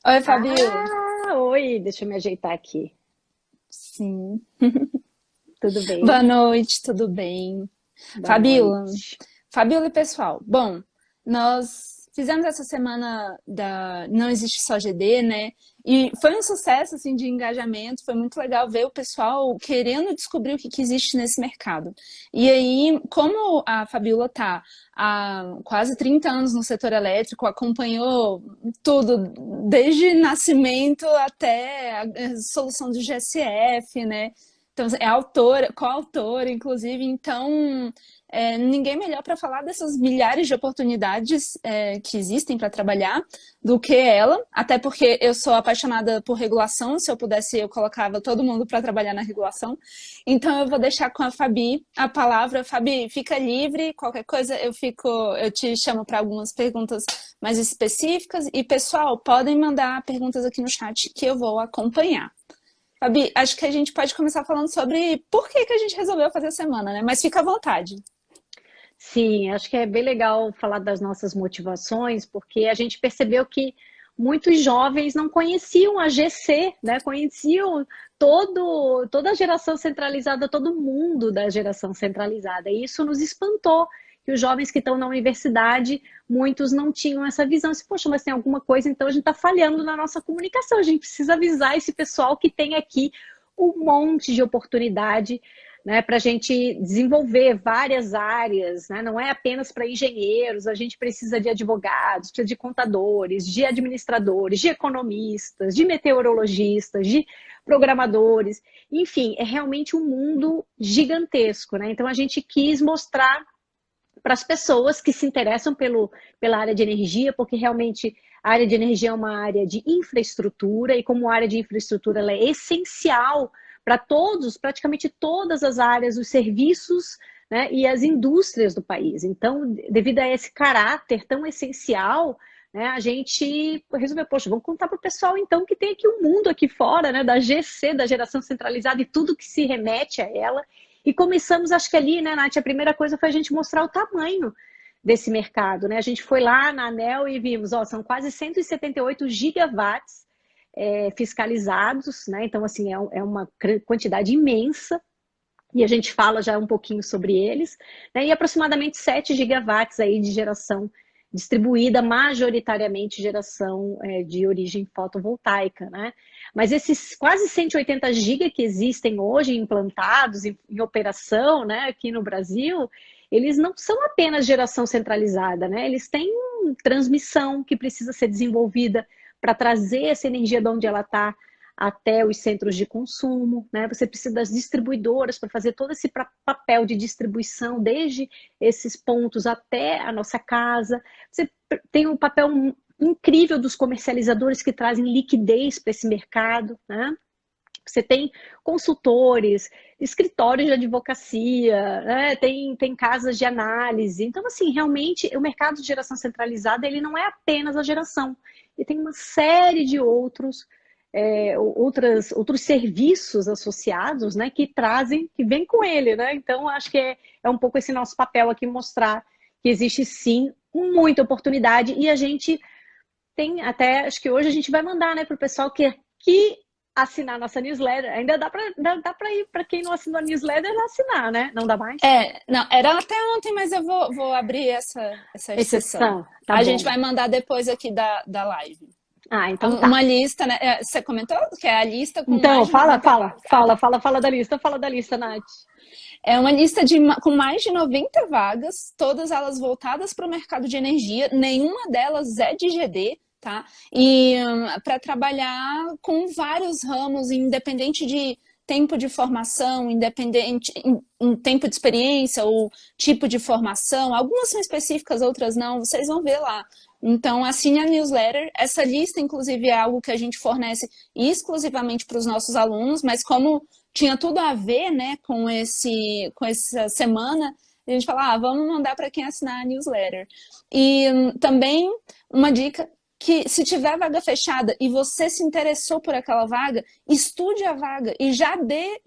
Oi, Fabiola. Oi, deixa eu me ajeitar aqui. Sim. Tudo Boa bem? noite, tudo bem? Boa Fabiola, noite. Fabiola e pessoal. Bom, nós fizemos essa semana da Não Existe Só GD, né? E foi um sucesso assim de engajamento, foi muito legal ver o pessoal querendo descobrir o que existe nesse mercado. E aí, como a Fabiola tá há quase 30 anos no setor elétrico, acompanhou tudo, desde nascimento até a solução do GSF, né? Então, é autora, coautora, inclusive, então ninguém melhor para falar dessas milhares de oportunidades que existem para trabalhar do que ela, até porque eu sou apaixonada por regulação, se eu pudesse eu colocava todo mundo para trabalhar na regulação, então eu vou deixar com a Fabi a palavra. Fabi, fica livre, qualquer coisa eu te chamo para algumas perguntas mais específicas e pessoal, podem mandar perguntas aqui no chat que eu vou acompanhar. Fabi, acho que a gente pode começar falando sobre por que a gente resolveu fazer a semana, né? Mas fica à vontade. Sim, acho que é bem legal falar das nossas motivações, porque a gente percebeu que muitos jovens não conheciam a GC, né? Conheciam toda a geração centralizada, todo mundo da geração centralizada. E isso nos espantou, que os jovens que estão na universidade, muitos não tinham essa visão. Se, poxa, mas tem alguma coisa, então a gente está falhando na nossa comunicação. A gente precisa avisar esse pessoal que tem aqui um monte de oportunidade, né, para a gente desenvolver várias áreas, né? Não é apenas para engenheiros, a gente precisa de advogados, precisa de contadores, de administradores, de economistas, de meteorologistas, de programadores, enfim, é realmente um mundo gigantesco, né? Então a gente quis mostrar para as pessoas que se interessam pela área de energia, porque realmente a área de energia é uma área de infraestrutura, e como área de infraestrutura ela é essencial para todos, praticamente todas as áreas, os serviços, né, e as indústrias do país. Então, devido a esse caráter tão essencial, né, a gente resolveu, poxa, vamos contar para o pessoal então que tem aqui um mundo aqui fora, né, da GC, da geração centralizada e tudo que se remete a ela. E começamos, acho que ali, né, Nath, a primeira coisa foi a gente mostrar o tamanho desse mercado, né? A gente foi lá na ANEEL e vimos, ó, são quase 178 gigawatts fiscalizados, né? Então, assim, é uma quantidade imensa, e a gente fala já um pouquinho sobre eles, né? E aproximadamente 7 gigawatts aí de geração distribuída, majoritariamente geração de origem fotovoltaica, né? Mas esses quase 180 gigas que existem hoje implantados, em operação, né, aqui no Brasil, eles não são apenas geração centralizada, né? Eles têm transmissão que precisa ser desenvolvida para trazer essa energia de onde ela está até os centros de consumo, né? Você precisa das distribuidoras para fazer todo esse papel de distribuição, desde esses pontos até a nossa casa. Você tem um papel incrível dos comercializadores que trazem liquidez para esse mercado, né? Você tem consultores, escritórios de advocacia, né? tem casas de análise. Então, assim, realmente, o mercado de geração centralizada, ele não é apenas a geração. Ele tem uma série de outros serviços associados, né, que trazem, que vem com ele, né? Então, acho que é um pouco esse nosso papel aqui, mostrar que existe, sim, muita oportunidade. E a gente tem até, acho que hoje a gente vai mandar, né, para o pessoal que assinar a nossa newsletter. Ainda dá para ir para quem não assinou a newsletter assinar, né? Não dá mais? Não, era até ontem, mas eu vou abrir essa exceção. Exceção, tá A gente bom. vai mandar depois aqui da live. Ah, então tá. Uma lista, né? Você comentou que é a lista com Então, mais de fala, 90 fala, vagas? fala, fala, fala da lista, Nath. É uma lista com mais de 90 vagas, todas elas voltadas para o mercado de energia, nenhuma delas é de GD, tá? E para trabalhar com vários ramos, independente de tempo de formação, independente em tempo de experiência ou tipo de formação. Algumas são específicas, outras não, vocês vão ver lá. Então, assine a newsletter. Essa lista, inclusive, é algo que a gente fornece exclusivamente para os nossos alunos, mas como tinha tudo a ver, né, com essa semana, a gente fala, vamos mandar para quem assinar a newsletter. E também uma dica que se tiver vaga fechada e você se interessou por aquela vaga, estude a vaga e já dê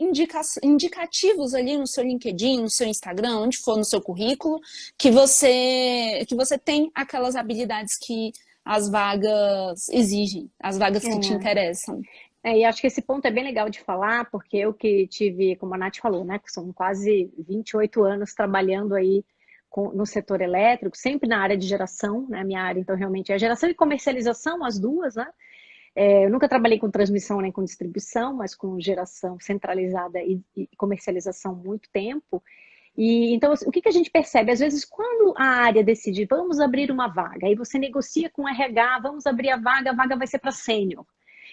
indicativos ali no seu LinkedIn, no seu Instagram, onde for no seu currículo, que você tem aquelas habilidades que as vagas exigem, as vagas que te interessam. E acho que esse ponto é bem legal de falar, porque eu que tive, como a Nath falou, né, que são quase 28 anos trabalhando aí no setor elétrico, sempre na área de geração, né, minha área então realmente é geração e comercialização, as duas, né, eu nunca trabalhei com transmissão nem com distribuição, mas com geração centralizada e comercialização há muito tempo. E então, o que a gente percebe? Às vezes, quando a área decide, vamos abrir uma vaga, aí você negocia com o RH, vamos abrir a vaga vai ser para sênior.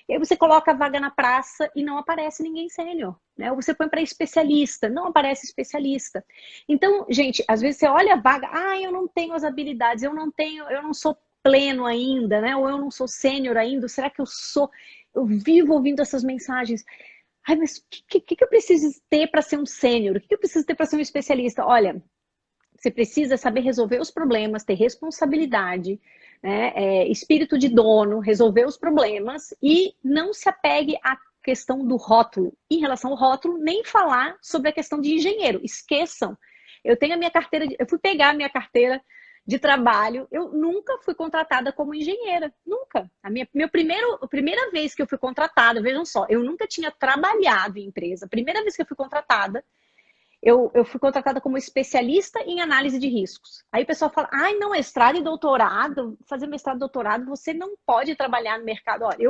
E aí você coloca a vaga na praça e não aparece ninguém sênior, né? Ou você põe para especialista, não aparece especialista. Então, gente, às vezes você olha a vaga, eu não tenho as habilidades, eu não sou pleno ainda, né? Ou eu não sou sênior ainda, será que eu sou? Eu vivo ouvindo essas mensagens. Mas o que eu preciso ter para ser um sênior? O que eu preciso ter para ser um especialista? Olha, você precisa saber resolver os problemas, ter responsabilidade, né? Espírito de dono, resolver os problemas e não se apegue à questão do rótulo. Em relação ao rótulo, nem falar sobre a questão de engenheiro. Esqueçam. Eu tenho a minha carteira, eu fui pegar a minha carteira de trabalho, eu nunca fui contratada como engenheira, nunca. A primeira vez que eu fui contratada, vejam só, eu nunca tinha trabalhado em empresa. A primeira vez que eu fui contratada, eu fui contratada como especialista em análise de riscos. Aí o pessoal fala, não, mestrado e doutorado, fazer mestrado e doutorado, você não pode trabalhar no mercado. Olha,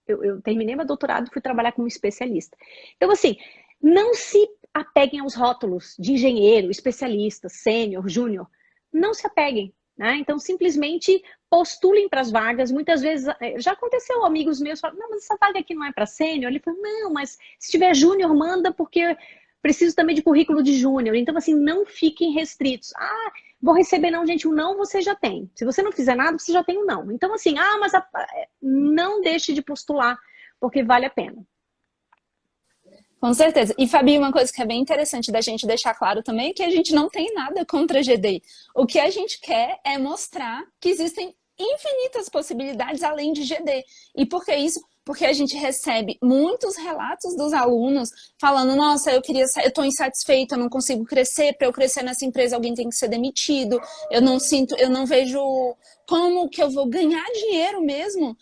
eu terminei meu doutorado e fui trabalhar como especialista. Então, assim, não se apeguem aos rótulos de engenheiro, especialista, sênior, júnior. Não se apeguem, né? Então, simplesmente postulem para as vagas. Muitas vezes, já aconteceu, amigos meus falam, não, mas essa vaga aqui não é para sênior. Ele falou, não, mas se tiver júnior, manda, porque preciso também de currículo de júnior. Então, assim, não fiquem restritos. Vou receber não, gente, o não você já tem. Se você não fizer nada, você já tem o não. Então, assim, mas não deixe de postular, porque vale a pena. Com certeza. E, Fabi, uma coisa que é bem interessante da gente deixar claro também é que a gente não tem nada contra a GD. O que a gente quer é mostrar que existem infinitas possibilidades além de GD. E por que isso? Porque a gente recebe muitos relatos dos alunos falando, nossa, eu estou insatisfeito, eu não consigo crescer, para eu crescer nessa empresa alguém tem que ser demitido, eu não vejo como que eu vou ganhar dinheiro mesmo,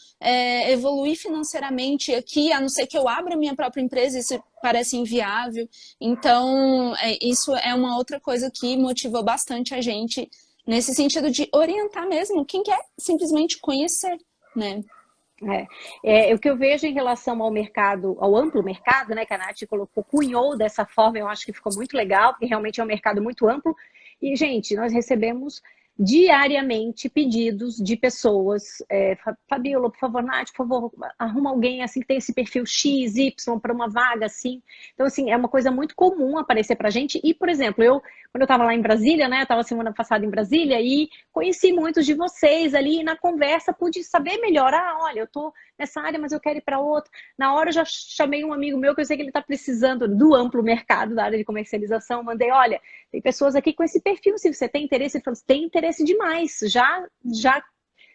evoluir financeiramente aqui, a não ser que eu abra minha própria empresa, isso parece inviável. Então, isso é uma outra coisa que motivou bastante a gente nesse sentido de orientar mesmo quem quer simplesmente conhecer, né? O que eu vejo em relação ao mercado, ao amplo mercado, né, que a Nath cunhou dessa forma, eu acho que ficou muito legal, porque realmente é um mercado muito amplo. E, gente, nós recebemos diariamente pedidos de pessoas, Fabíola, por favor, Nath, por favor, arruma alguém assim que tem esse perfil X, Y para uma vaga assim. Então, assim, é uma coisa muito comum aparecer pra gente. E, por exemplo, quando eu estava lá em Brasília, né, eu estava semana passada em Brasília e conheci muitos de vocês ali e na conversa pude saber melhor, olha, eu estou nessa área, mas eu quero ir para outra. Na hora eu já chamei um amigo meu que eu sei que ele está precisando do amplo mercado da área de comercialização, mandei, olha, tem pessoas aqui com esse perfil, se você tem interesse, ele falou, tem interesse demais,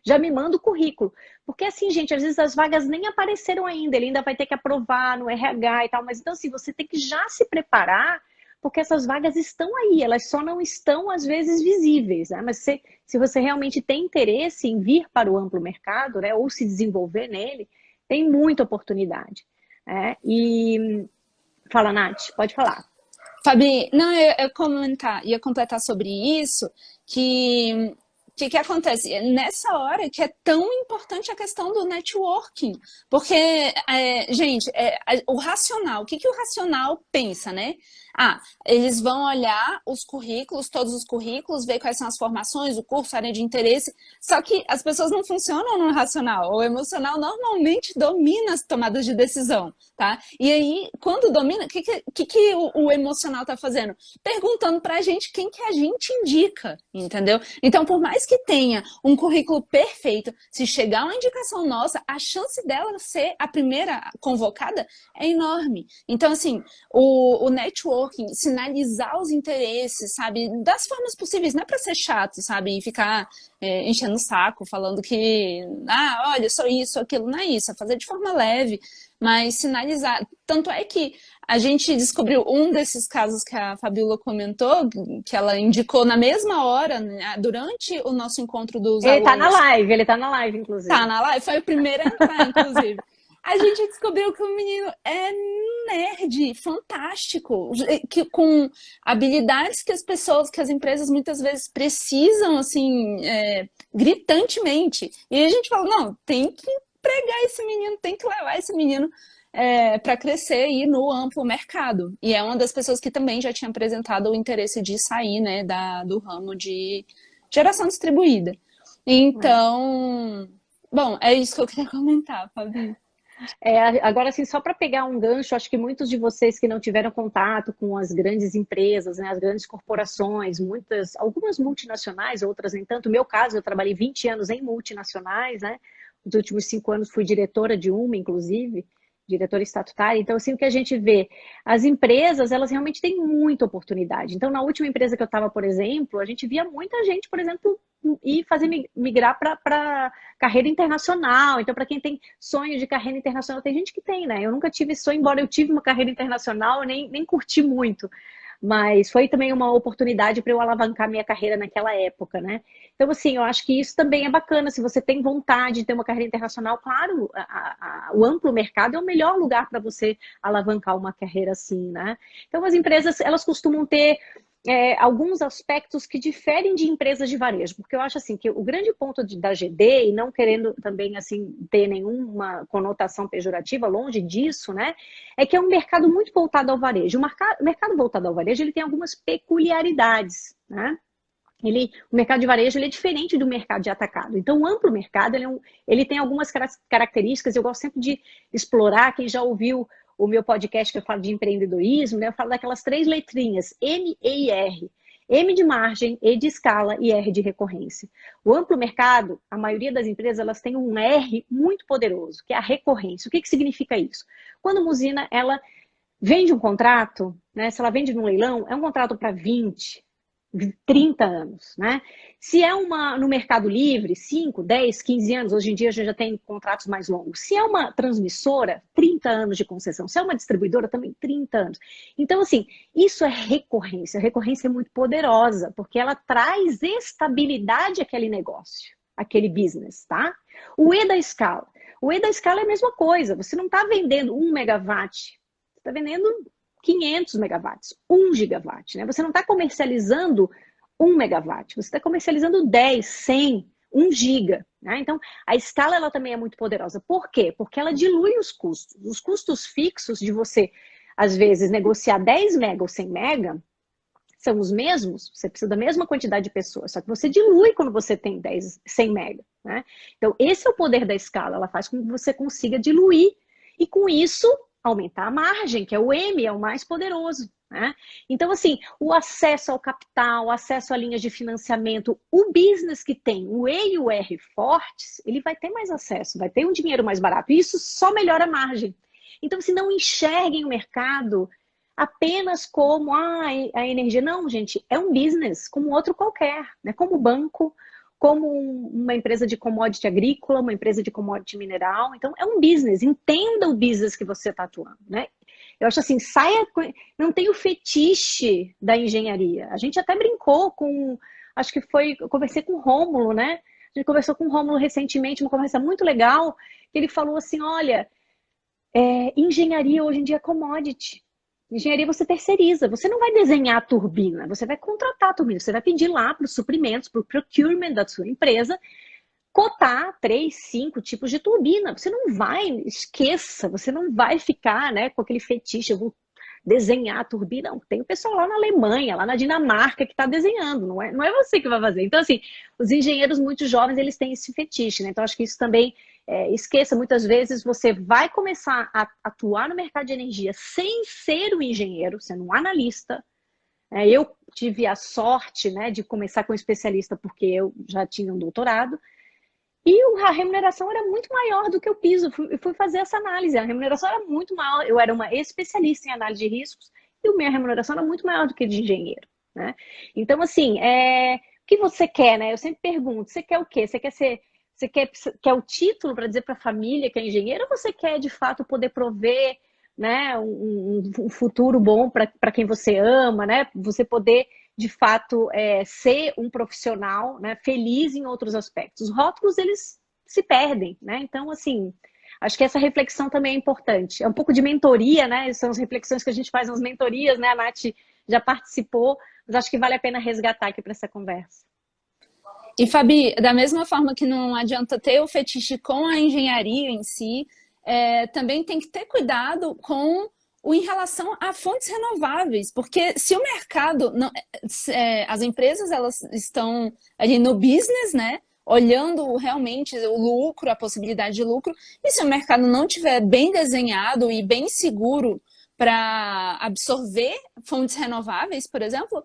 já me manda o currículo. Porque assim, gente, às vezes as vagas nem apareceram ainda, ele ainda vai ter que aprovar no RH e tal, mas então assim, você tem que já se preparar, porque essas vagas estão aí, elas só não estão às vezes visíveis, né? Mas se você realmente tem interesse em vir para o amplo mercado, né, ou se desenvolver nele, tem muita oportunidade, né? E fala, Nath, pode falar. Fabi, não, eu ia completar sobre isso, que acontece? Nessa hora que é tão importante a questão do networking, porque, gente, o racional, o que o racional pensa, né? Eles vão olhar os currículos, todos os currículos, ver quais são as formações, o curso, a área de interesse, só que as pessoas não funcionam no racional, o emocional normalmente domina as tomadas de decisão, tá? E aí, quando domina, o que o emocional tá fazendo? Perguntando pra gente quem que a gente indica, entendeu? Então, por mais que tenha um currículo perfeito, se chegar uma indicação nossa, a chance dela ser a primeira convocada é enorme. Então, assim, o networking, sinalizar os interesses, sabe, das formas possíveis, não é para ser chato, sabe, e ficar enchendo o saco, falando que, olha, sou isso, aquilo, não é isso, é fazer de forma leve, mas sinalizar. Tanto é que a gente descobriu um desses casos que a Fabiola comentou, que ela indicou na mesma hora, né, durante o nosso encontro dos alunos. Ele tá na live, inclusive. Tá na live, foi o primeiro a entrar, inclusive. A gente descobriu que o menino é nerd, fantástico, com habilidades que as pessoas, que as empresas muitas vezes precisam, assim, gritantemente. E a gente falou, não, tem que pregar esse menino, tem que levar esse menino para crescer e ir no amplo mercado. E é uma das pessoas que também já tinha apresentado o interesse de sair, né, do ramo de geração distribuída. Então, bom, é isso que eu queria comentar, Fabi. Agora, assim, só para pegar um gancho, acho que muitos de vocês que não tiveram contato com as grandes empresas, né, as grandes corporações, algumas multinacionais, outras nem tanto. No meu caso, eu trabalhei 20 anos em multinacionais, né? Nos últimos 5 anos fui diretora de uma, inclusive, diretora estatutária. Então, assim, o que a gente vê, as empresas, elas realmente têm muita oportunidade. Então, na última empresa que eu estava, por exemplo, a gente via muita gente, por exemplo, e fazer migrar para carreira internacional. Então, para quem tem sonho de carreira internacional, tem gente que tem, né? Eu nunca tive sonho, embora eu tive uma carreira internacional, nem curti muito. Mas foi também uma oportunidade para eu alavancar minha carreira naquela época, né? Então, assim, eu acho que isso também é bacana. Se você tem vontade de ter uma carreira internacional, claro, o amplo mercado é o melhor lugar para você alavancar uma carreira assim, né? Então, as empresas, elas costumam ter alguns aspectos que diferem de empresas de varejo, porque eu acho assim que o grande ponto da GD, e não querendo também assim ter nenhuma conotação pejorativa, longe disso, né, é que é um mercado muito voltado ao varejo. O mercado voltado ao varejo, ele tem algumas peculiaridades, né? O mercado de varejo ele é diferente do mercado de atacado. Então, o amplo mercado ele tem algumas características, eu gosto sempre de explorar. Quem já ouviu o meu podcast que eu falo de empreendedorismo, né, eu falo daquelas 3 letrinhas, M, E e R. M de margem, E de escala e R de recorrência. O amplo mercado, a maioria das empresas, elas têm um R muito poderoso, que é a recorrência. O que significa isso? Quando uma usina, ela vende um contrato, né, se ela vende num leilão, é um contrato para 20, 30 anos, né? Se é no Mercado Livre, 5, 10, 15 anos, hoje em dia a gente já tem contratos mais longos. Se é uma transmissora, 30 anos de concessão. Se é uma distribuidora, também 30 anos. Então, assim, isso é recorrência. A recorrência é muito poderosa, porque ela traz estabilidade àquele negócio, àquele business, tá? O E da escala. O E da escala é a mesma coisa. Você não está vendendo 1 megawatt, você está vendendo 500 megawatts, 1 gigawatt, né? Você não está comercializando 1 megawatt, você está comercializando 10, 100, 1 giga, né? Então, a escala ela também é muito poderosa. Por quê? Porque ela dilui os custos. Os custos fixos de você, às vezes, negociar 10 mega ou 100 mega são os mesmos, você precisa da mesma quantidade de pessoas, só que você dilui quando você tem 10, 100 mega, né? Então, esse é o poder da escala, ela faz com que você consiga diluir e, com isso, aumentar a margem, que é o M, é o mais poderoso, né? Então, assim, o acesso ao capital, o acesso a linhas de financiamento, o business que tem o E e o R fortes, ele vai ter mais acesso, vai ter um dinheiro mais barato, e isso só melhora a margem. Então, se não enxerguem o mercado apenas como a energia, não, gente, é um business como outro qualquer, né? Como banco, como uma empresa de commodity agrícola, uma empresa de commodity mineral. Então, é um business. Entenda o business que você está atuando, né? Eu acho assim, não tem o fetiche da engenharia. A gente até brincou acho que eu conversei com o Rômulo, né? A gente conversou com o Rômulo recentemente, uma conversa muito legal, que ele falou assim, olha, engenharia hoje em dia é commodity. Engenharia você terceiriza, você não vai desenhar a turbina, você vai contratar a turbina, você vai pedir lá para os suprimentos, para o procurement da sua empresa, cotar 3, 5 tipos de turbina. Você não vai, esqueça, você não vai ficar, né, com aquele fetiche, eu vou desenhar a turbina. Não, tem o pessoal lá na Alemanha, lá na Dinamarca que está desenhando, não é você que vai fazer. Então, assim, os engenheiros muito jovens, eles têm esse fetiche, né? Então, acho que isso também, esqueça, muitas vezes você vai começar a atuar no mercado de energia sem ser um engenheiro, sendo um analista. Eu tive a sorte, né, de começar com um especialista porque eu já tinha um doutorado, e a remuneração era muito maior do que o piso. Eu fui fazer essa análise. A remuneração era muito maior. Eu era uma especialista em análise de riscos e a minha remuneração era muito maior do que de engenheiro, né? Então, assim, o que você quer, né? Eu sempre pergunto, você quer o quê? Você quer o título para dizer para a família que é engenheiro, ou você quer de fato poder prover, né, um futuro bom para quem você ama, né? Você poder de fato ser um profissional, né, feliz em outros aspectos. Os rótulos, eles se perdem, né? Então, assim, acho que essa reflexão também é importante. É um pouco de mentoria, né? São as reflexões que a gente faz nas mentorias, né? A Nath já participou, mas acho que vale a pena resgatar aqui para essa conversa. E, Fabi, da mesma forma que não adianta ter o fetiche com a engenharia em si, também tem que ter cuidado com o em relação a fontes renováveis, porque se o mercado, não, as empresas elas estão ali no business, né, olhando realmente o lucro, a possibilidade de lucro, e se o mercado não tiver bem desenhado e bem seguro para absorver fontes renováveis, por exemplo,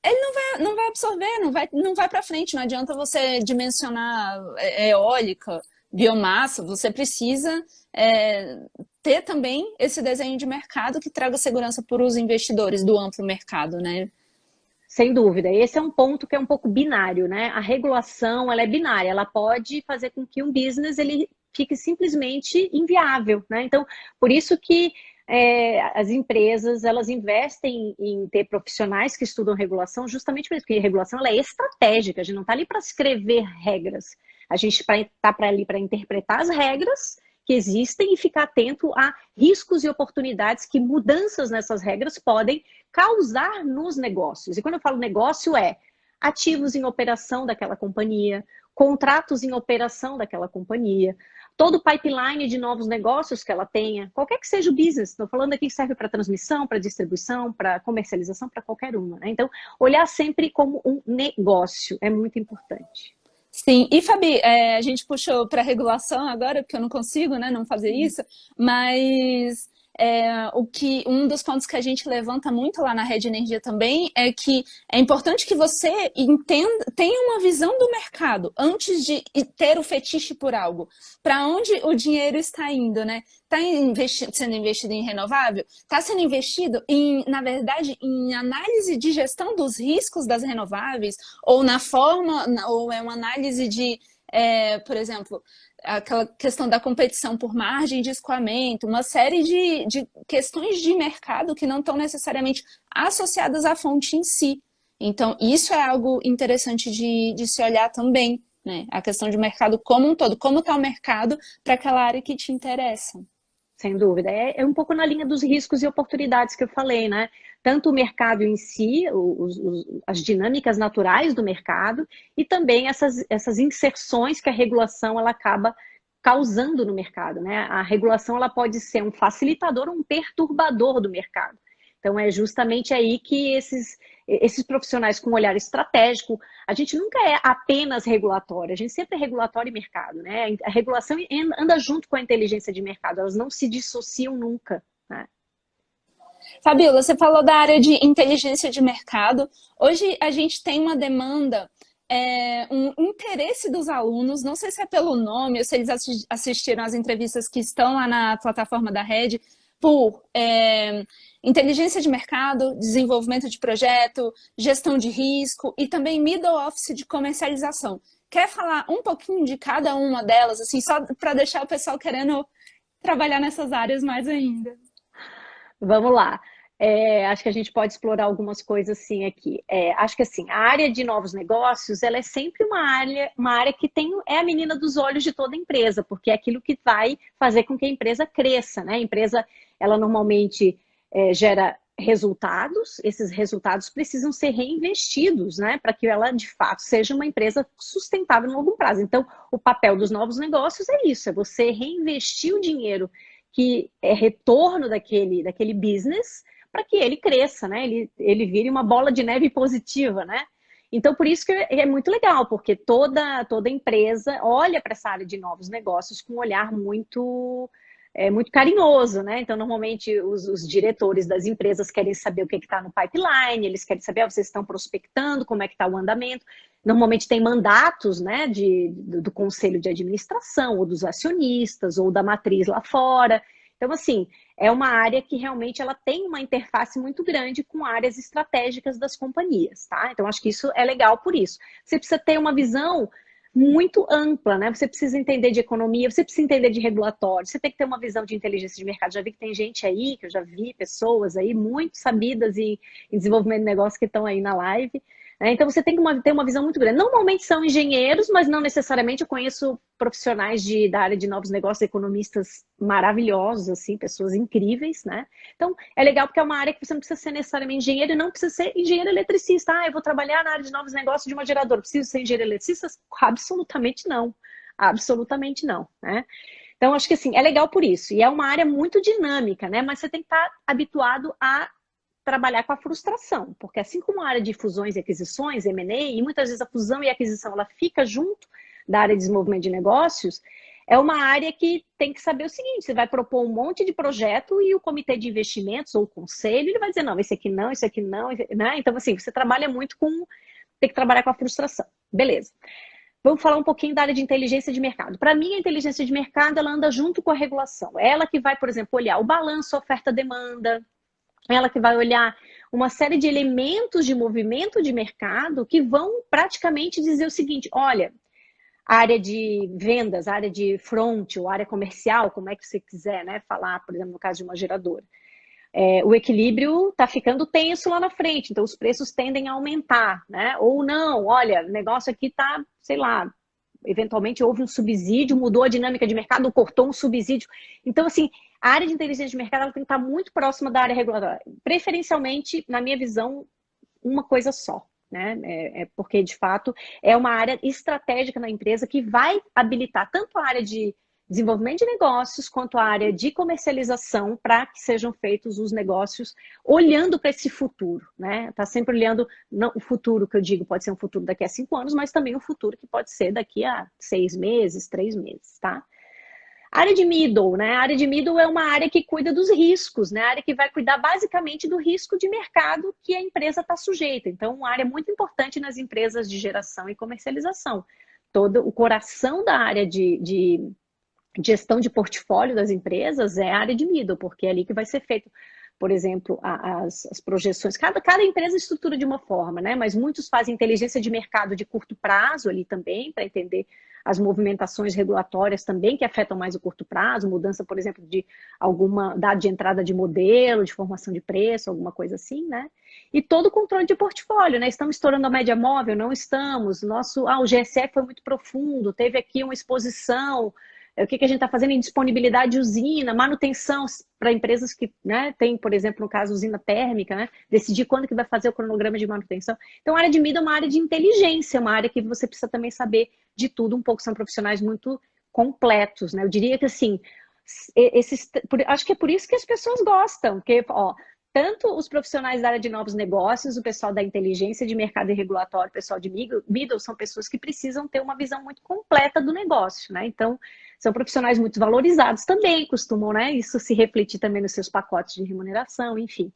ele não vai absorver, não vai para frente. Não adianta você dimensionar eólica, biomassa, você precisa ter também esse desenho de mercado que traga segurança para os investidores do amplo mercado, né? Sem dúvida. Esse é um ponto que é um pouco binário, né? A regulação, ela é binária, ela pode fazer com que um business ele fique simplesmente inviável, né? Então, por isso que as empresas, elas investem em ter profissionais que estudam regulação justamente por isso, porque a regulação ela é estratégica, a gente não está ali para escrever regras, a gente está ali para interpretar as regras que existem e ficar atento a riscos e oportunidades que mudanças nessas regras podem causar nos negócios. E quando eu falo negócio, ativos em operação daquela companhia, contratos em operação daquela companhia, todo o pipeline de novos negócios que ela tenha, qualquer que seja o business, estou falando aqui que serve para transmissão, para distribuição, para comercialização, para qualquer uma, né? Então, olhar sempre como um negócio é muito importante. Sim, e Fabi, a gente puxou para regulação agora, porque eu não consigo, né, não fazer isso, mas um dos pontos que a gente levanta muito lá na Rede Energia também é que é importante que você tenha uma visão do mercado antes de ter o fetiche por algo. Para onde o dinheiro está indo, né? Está sendo investido em renovável? Está sendo investido, na verdade, em análise de gestão dos riscos das renováveis? Ou na forma, ou é uma análise de, por exemplo, aquela questão da competição por margem de escoamento, uma série de questões de mercado que não estão necessariamente associadas à fonte em si. Então, isso é algo interessante de se olhar também, né? A questão de mercado como um todo, como está o mercado para aquela área que te interessa. Sem dúvida. É um pouco na linha dos riscos e oportunidades que eu falei, né? Tanto o mercado em si, as dinâmicas naturais do mercado, e também essas inserções que a regulação ela acaba causando no mercado, né? A regulação ela pode ser um facilitador ou um perturbador do mercado. Então, é justamente aí que esses profissionais com um olhar estratégico, a gente nunca é apenas regulatório, a gente sempre é regulatório e mercado, né? A regulação anda junto com a inteligência de mercado, elas não se dissociam nunca, né? Fabiola, você falou da área de inteligência de mercado. Hoje a gente tem uma demanda, um interesse dos alunos, não sei se é pelo nome ou se eles assistiram às entrevistas que estão lá na plataforma da Rede, por inteligência de mercado, desenvolvimento de projeto, gestão de risco e também middle office de comercialização. Quer falar um pouquinho de cada uma delas, assim, só para deixar o pessoal querendo trabalhar nessas áreas mais ainda? Vamos lá. Acho que a gente pode explorar algumas coisas assim aqui. Acho que assim, a área de novos negócios, ela é sempre uma área que é a menina dos olhos de toda empresa, porque é aquilo que vai fazer com que a empresa cresça, né? A empresa, ela normalmente gera resultados, esses resultados precisam ser reinvestidos, né? Para que ela, de fato, seja uma empresa sustentável no longo prazo. Então, o papel dos novos negócios é isso, é você reinvestir o dinheiro que é retorno daquele business para que ele cresça, né? Ele vire uma bola de neve positiva, né? Então, por isso que é muito legal, porque toda empresa olha para essa área de novos negócios com um olhar muito carinhoso, né? Então, normalmente, os diretores das empresas querem saber o que está no pipeline, eles querem saber, vocês estão prospectando, como é que está o andamento. Normalmente tem mandatos, né, do conselho de administração, ou dos acionistas, ou da matriz lá fora. Então, assim, é uma área que realmente ela tem uma interface muito grande com áreas estratégicas das companhias, tá? Então, acho que isso é legal por isso. Você precisa ter uma visão muito ampla, né? Você precisa entender de economia, você precisa entender de regulatório, você tem que ter uma visão de inteligência de mercado. Já vi que tem gente aí, que eu já vi pessoas aí muito sabidas em desenvolvimento de negócio que estão aí na live. Né? Então você tem que ter uma visão muito grande. Normalmente são engenheiros, mas não necessariamente. Eu conheço profissionais da área de novos negócios, economistas maravilhosos, assim, pessoas incríveis, né? Então é legal porque é uma área que você não precisa ser necessariamente engenheiro e não precisa ser engenheiro eletricista. Ah, eu vou trabalhar na área de novos negócios de uma geradora. Preciso ser engenheiro eletricista? Absolutamente não. Absolutamente não, né? Então, acho que assim, é legal por isso. E é uma área muito dinâmica, né? Mas você tem que estar habituado a trabalhar com a frustração, porque assim como a área de fusões e aquisições, M&A, e muitas vezes a fusão e a aquisição ela fica junto da área de desenvolvimento de negócios, é uma área que tem que saber o seguinte, você vai propor um monte de projeto e o comitê de investimentos ou o conselho, ele vai dizer, não, esse aqui não, né? Então, assim, você trabalha muito tem que trabalhar com a frustração. Beleza. Vamos falar um pouquinho da área de inteligência de mercado. Para mim, a inteligência de mercado, ela anda junto com a regulação. Ela que vai, por exemplo, olhar o balanço oferta-demanda, ela que vai olhar uma série de elementos de movimento de mercado que vão praticamente dizer o seguinte, olha, a área de vendas, a área de front, ou área comercial, como é que você quiser, né, falar, por exemplo, no caso de uma geradora. O equilíbrio está ficando tenso lá na frente, então os preços tendem a aumentar, né? Ou não, olha, o negócio aqui está, sei lá, eventualmente houve um subsídio, mudou a dinâmica de mercado, cortou um subsídio. Então, assim, a área de inteligência de mercado ela tem que estar muito próxima da área regulatória. Preferencialmente, na minha visão, uma coisa só. Né? Porque, de fato, é uma área estratégica na empresa que vai habilitar tanto a área de desenvolvimento de negócios quanto a área de comercialização para que sejam feitos os negócios olhando para esse futuro, né? Tá sempre olhando, não, o futuro que eu digo pode ser um futuro daqui a 5 anos, mas também um futuro que pode ser daqui a 6 meses, 3 meses, tá? Área de middle, né? A área de middle é uma área que cuida dos riscos, né? A área que vai cuidar basicamente do risco de mercado que a empresa está sujeita. Então, uma área muito importante nas empresas de geração e comercialização. Todo o coração da área de gestão de portfólio das empresas é a área de middle, porque é ali que vai ser feito, por exemplo, as projeções. Cada empresa estrutura de uma forma, né? Mas muitos fazem inteligência de mercado de curto prazo ali também, para entender as movimentações regulatórias também que afetam mais o curto prazo, mudança, por exemplo, de alguma data de entrada de modelo, de formação de preço, alguma coisa assim, né? E todo o controle de portfólio, né? Estamos estourando a média móvel? Não estamos. O GSF foi muito profundo, teve aqui uma exposição. O que a gente está fazendo em disponibilidade de usina, manutenção para empresas que, né, tem, por exemplo, no caso, usina térmica, né, decidir quando que vai fazer o cronograma de manutenção. Então, a área de mídia é uma área de inteligência, uma área que você precisa também saber de tudo um pouco, são profissionais muito completos, né? Eu diria que, assim, acho que é por isso que as pessoas gostam, porque, ó, tanto os profissionais da área de novos negócios, o pessoal da inteligência de mercado e regulatório, o pessoal de middle, são pessoas que precisam ter uma visão muito completa do negócio, né? Então, são profissionais muito valorizados também, costumam, né? Isso se refletir também nos seus pacotes de remuneração, enfim,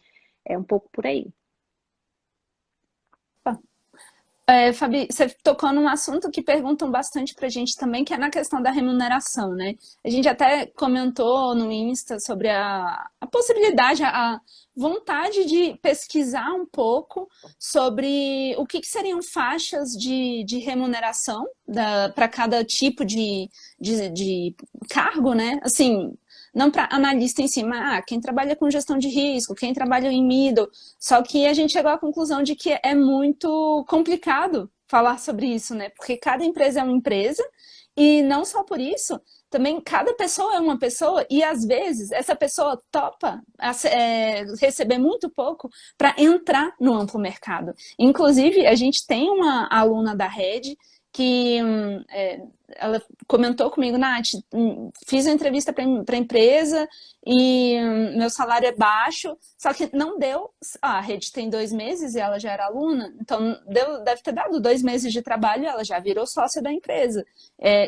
é um pouco por aí. Fabi, você tocou num assunto que perguntam bastante pra gente também, que é na questão da remuneração, né? A gente até comentou no Insta sobre a possibilidade, a vontade de pesquisar um pouco sobre o que seriam faixas de remuneração para cada tipo de cargo, né? Assim, não para analista em si, mas quem trabalha com gestão de risco, quem trabalha em middle, só que a gente chegou à conclusão de que é muito complicado falar sobre isso, né? Porque cada empresa é uma empresa e não só por isso, também cada pessoa é uma pessoa e às vezes essa pessoa topa receber muito pouco para entrar no amplo mercado. Inclusive, a gente tem uma aluna da Rede que ela comentou comigo, Nath, fiz uma entrevista para a empresa e meu salário é baixo, só que não deu, a Rede tem 2 meses e ela já era aluna, então deve ter dado 2 meses de trabalho e ela já virou sócia da empresa,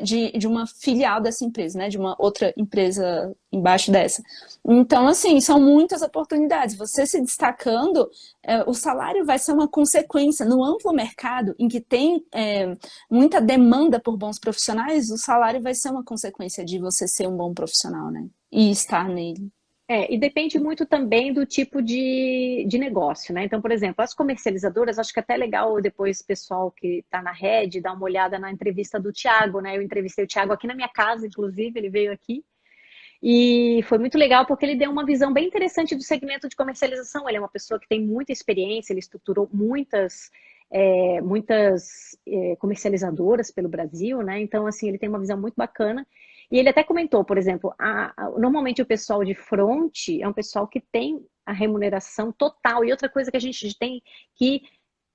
de uma filial dessa empresa, né, de uma outra empresa embaixo dessa. Então, assim, são muitas oportunidades. Você se destacando, o salário vai ser uma consequência. No amplo mercado, em que tem muita demanda por bons profissionais, o salário vai ser uma consequência de você ser um bom profissional, né? E estar nele. E depende muito também do tipo de negócio, né? Então, por exemplo, as comercializadoras, acho que é até legal depois o pessoal que está na rede dar uma olhada na entrevista do Thiago, né? Eu entrevistei o Thiago aqui na minha casa, inclusive, ele veio aqui. E foi muito legal porque ele deu uma visão bem interessante do segmento de comercialização. Ele é uma pessoa que tem muita experiência, ele estruturou muitas comercializadoras pelo Brasil, né? Então, assim, ele tem uma visão muito bacana. E ele até comentou, por exemplo, normalmente o pessoal de front é um pessoal que tem a remuneração total. E outra coisa que a gente tem que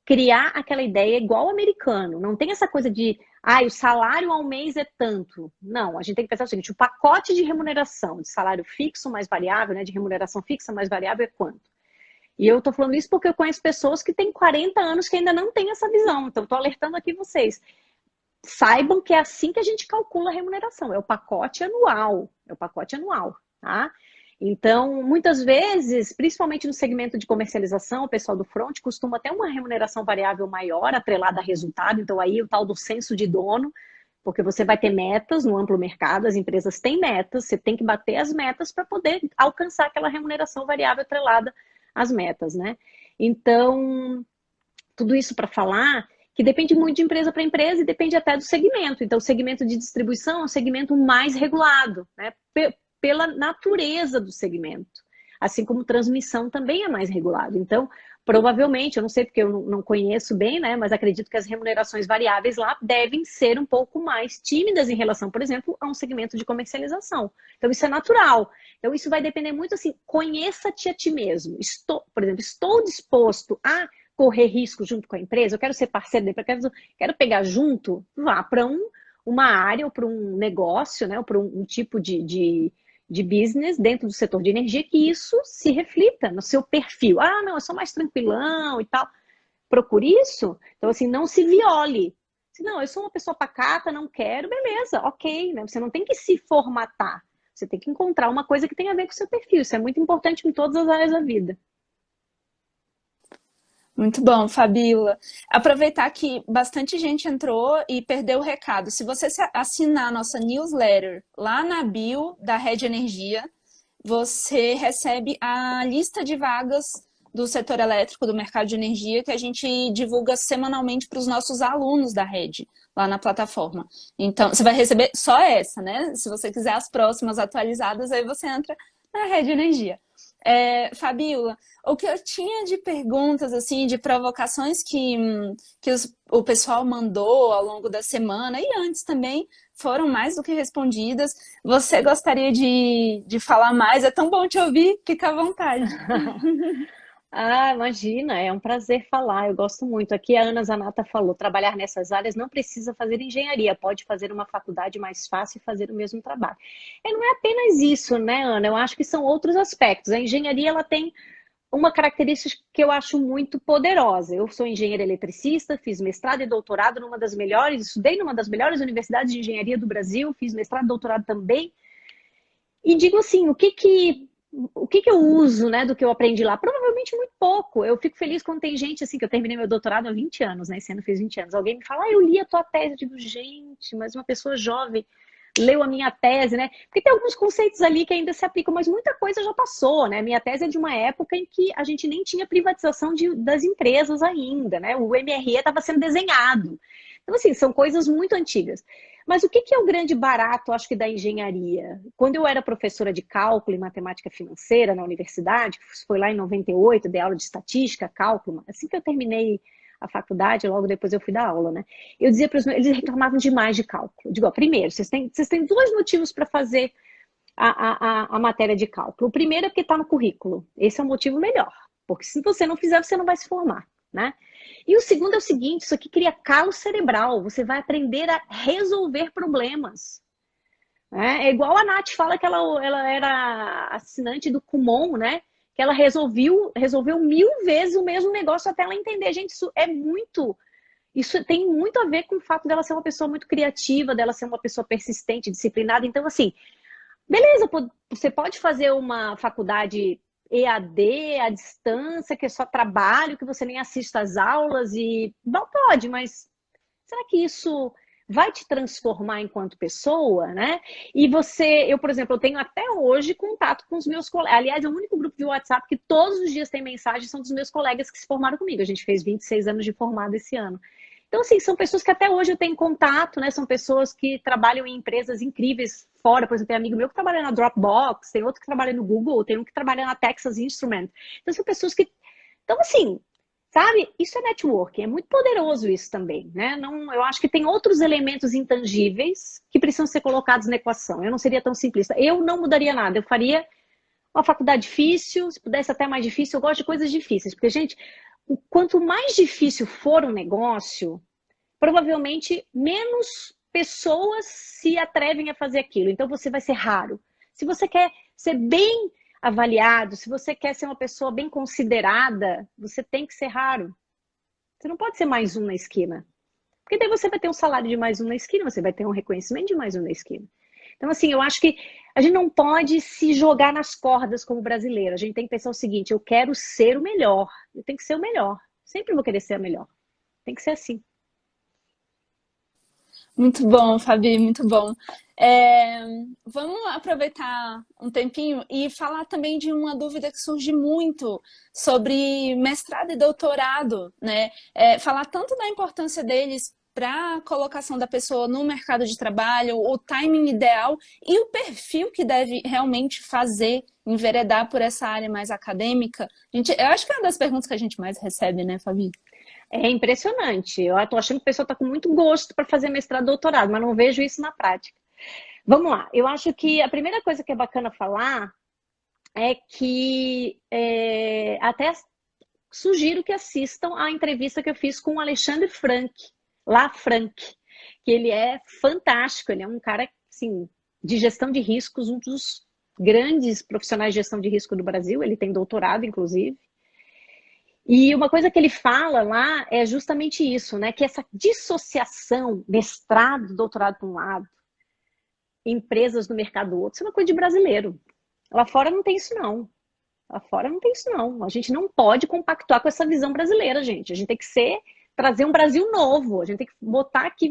criar aquela ideia igual ao americano. Não tem essa coisa de, o salário ao mês é tanto. Não, a gente tem que pensar o seguinte, o pacote de remuneração, de salário fixo mais variável, né, de remuneração fixa mais variável é quanto? E eu estou falando isso porque eu conheço pessoas que têm 40 anos que ainda não têm essa visão. Então, estou alertando aqui vocês. Saibam que é assim que a gente calcula a remuneração. É o pacote anual. É o pacote anual, tá? Então, muitas vezes, principalmente no segmento de comercialização, o pessoal do front costuma ter uma remuneração variável maior, atrelada a resultado. Então, aí o tal do senso de dono, porque você vai ter metas no amplo mercado, as empresas têm metas, você tem que bater as metas para poder alcançar aquela remuneração variável atrelada às metas, né? Então, tudo isso para falar que depende muito de empresa para empresa e depende até do segmento. Então, o segmento de distribuição é um segmento mais regulado, né? Pela natureza do segmento. Assim como transmissão também é mais regulado. Então, provavelmente, eu não sei porque eu não conheço bem, né? Mas acredito que as remunerações variáveis lá devem ser um pouco mais tímidas em relação, por exemplo, a um segmento de comercialização. Então, isso é natural. Então, isso vai depender muito assim, conheça-te a ti mesmo. Por exemplo, estou disposto a correr risco junto com a empresa, eu quero ser parceiro da empresa, quero pegar junto, vá para uma área ou para um negócio, né? Ou para um tipo de business dentro do setor de energia, que isso se reflita no seu perfil. Não, eu sou mais tranquilão e tal. Procure isso. Então, assim, não se viole. Se não, eu sou uma pessoa pacata, não quero, beleza, ok, né? Você não tem que se formatar. Você tem que encontrar uma coisa que tenha a ver com o seu perfil. Isso é muito importante em todas as áreas da vida. Muito bom, Fabíola. Aproveitar que bastante gente entrou e perdeu o recado. Se você assinar a nossa newsletter lá na bio da Rede Energia, você recebe a lista de vagas do setor elétrico, do mercado de energia, que a gente divulga semanalmente para os nossos alunos da rede, lá na plataforma. Então, você vai receber só essa, né? Se você quiser as próximas atualizadas, aí você entra na Rede Energia. Fabíola, o que eu tinha de perguntas, assim, de provocações que o pessoal mandou ao longo da semana e antes também foram mais do que respondidas. Você gostaria de falar mais? É tão bom te ouvir, fica à vontade. Imagina, é um prazer falar, eu gosto muito. Aqui a Ana Zanata falou, trabalhar nessas áreas não precisa fazer engenharia, pode fazer uma faculdade mais fácil e fazer o mesmo trabalho. E não é apenas isso, né, Ana? Eu acho que são outros aspectos. A engenharia, ela tem uma característica que eu acho muito poderosa. Eu sou engenheira eletricista, fiz mestrado e doutorado estudei numa das melhores universidades de engenharia do Brasil, fiz mestrado e doutorado também. E digo assim, o que eu uso, né, do que eu aprendi lá? Provavelmente muito pouco. Eu fico feliz quando tem gente, assim, que eu terminei meu doutorado há 20 anos, né? Esse ano fiz 20 anos. Alguém me fala, eu li a tua tese. Eu digo, gente, mas uma pessoa jovem leu a minha tese, né? Porque tem alguns conceitos ali que ainda se aplicam, mas muita coisa já passou, né? Minha tese é de uma época em que a gente nem tinha privatização das empresas ainda, né? O MRE estava sendo desenhado. Então, assim, são coisas muito antigas. Mas o que é o grande barato, acho que, da engenharia? Quando eu era professora de cálculo e matemática financeira na universidade, foi lá em 98, dei aula de estatística, cálculo, assim que eu terminei a faculdade, logo depois eu fui dar aula, né? Eu dizia para os meus, eles reclamavam demais de cálculo. Eu digo, primeiro, vocês têm dois motivos para fazer a matéria de cálculo. O primeiro é porque está no currículo. Esse é o motivo melhor. Porque se você não fizer, você não vai se formar, né? E o segundo é o seguinte, isso aqui cria calo cerebral. Você vai aprender a resolver problemas. É igual a Nath fala que ela era assinante do Kumon, né? Que ela resolveu 1000 vezes o mesmo negócio até ela entender. Gente, isso tem muito a ver com o fato dela ser uma pessoa muito criativa, dela ser uma pessoa persistente, disciplinada. Então, assim, beleza, você pode fazer uma faculdade EAD, à distância, que é só trabalho, que você nem assista às aulas, não pode, mas será que isso vai te transformar enquanto pessoa, né? E eu, por exemplo, eu tenho até hoje contato com os meus colegas. Aliás, é o único grupo de WhatsApp que todos os dias tem mensagem, são dos meus colegas que se formaram comigo. A gente fez 26 anos de formado esse ano. Então, assim, são pessoas que até hoje eu tenho contato, né? São pessoas que trabalham em empresas incríveis fora. Por exemplo, tem amigo meu que trabalha na Dropbox, tem outro que trabalha no Google, tem um que trabalha na Texas Instruments. Então, são pessoas que... Então, assim, sabe? Isso é networking, é muito poderoso isso também, né? Não, eu acho que tem outros elementos intangíveis que precisam ser colocados na equação. Eu não seria tão simplista. Eu não mudaria nada, eu faria uma faculdade difícil, se pudesse até mais difícil. Eu gosto de coisas difíceis, porque, gente, quanto mais difícil for um negócio, provavelmente menos pessoas se atrevem a fazer aquilo. Então você vai ser raro. Se você quer ser bem avaliado, se você quer ser uma pessoa bem considerada, você tem que ser raro. Você não pode ser mais um na esquina. Porque daí você vai ter um salário de mais um na esquina, você vai ter um reconhecimento de mais um na esquina. Então, assim, eu acho que a gente não pode se jogar nas cordas como brasileiro. A gente tem que pensar o seguinte: eu quero ser o melhor. Eu tenho que ser o melhor. Sempre vou querer ser a melhor. Tem que ser assim. Muito bom, Fabi, muito bom. Vamos aproveitar um tempinho e falar também de uma dúvida que surge muito sobre mestrado e doutorado, né? Falar tanto da importância deles para a colocação da pessoa no mercado de trabalho, o timing ideal e o perfil que deve realmente fazer, enveredar por essa área mais acadêmica. Eu acho que é uma das perguntas que a gente mais recebe, né, Fabi? É impressionante. Eu estou achando que o pessoal está com muito gosto para fazer mestrado e doutorado, mas não vejo isso na prática. Vamos lá. Eu acho que a primeira coisa que é bacana falar é que até sugiro que assistam à entrevista que eu fiz com o Alexandre Frank, lá Frank, que ele é fantástico. Ele é um cara, assim, de gestão de riscos, um dos grandes profissionais de gestão de risco do Brasil. Ele tem doutorado, inclusive. E uma coisa que ele fala lá é justamente isso, né? Que essa dissociação, mestrado, doutorado para um lado, empresas no mercado do outro, isso é uma coisa de brasileiro. Lá fora não tem isso, não. Lá fora não tem isso, não. A gente não pode compactuar com essa visão brasileira, gente. A gente tem que trazer um Brasil novo. A gente tem que botar aqui,